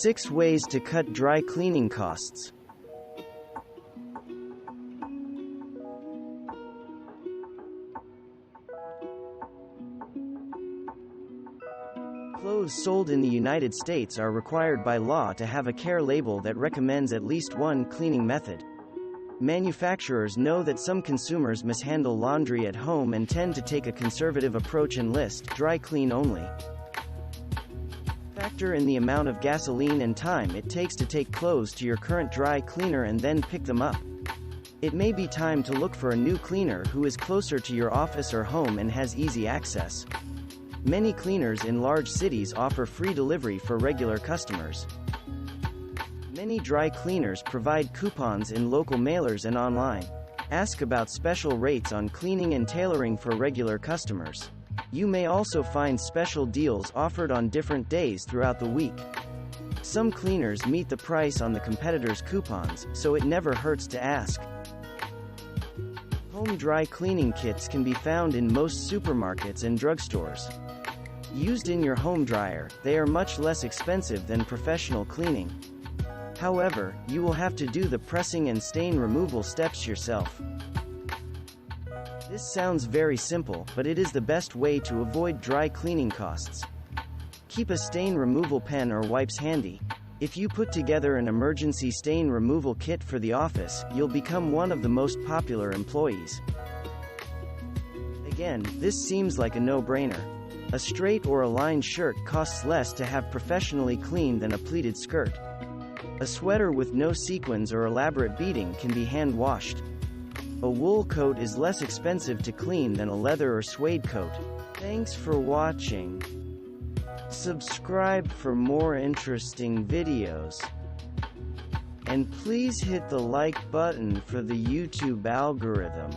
6 ways to cut dry cleaning costs. Clothes sold in the United States are required by law to have a care label that recommends at least one cleaning method. Manufacturers know that some consumers mishandle laundry at home and tend to take a conservative approach and list dry clean only. Factor in the amount of gasoline and time it takes to take clothes to your current dry cleaner and then pick them up. It may be time to look for a new cleaner who is closer to your office or home and has easy access. Many cleaners in large cities offer free delivery for regular customers. Many dry cleaners provide coupons in local mailers and online. Ask about special rates on cleaning and tailoring for regular customers. You may also find special deals offered on different days throughout the week. Some cleaners meet the price on the competitors' coupons, so it never hurts to ask. Home dry cleaning kits can be found in most supermarkets and drugstores. Used in your home dryer, they are much less expensive than professional cleaning. However, you will have to do the pressing and stain removal steps yourself. This sounds very simple, but it is the best way to avoid dry cleaning costs. Keep a stain removal pen or wipes handy. If you put together an emergency stain removal kit for the office, you'll become one of the most popular employees. Again, this seems like a no-brainer. A straight or a lined shirt costs less to have professionally cleaned than a pleated skirt. A sweater with no sequins or elaborate beading can be hand-washed. A wool coat is less expensive to clean than a leather or suede coat. Thanks for watching. Subscribe for more interesting videos. And please hit the like button for the YouTube algorithm.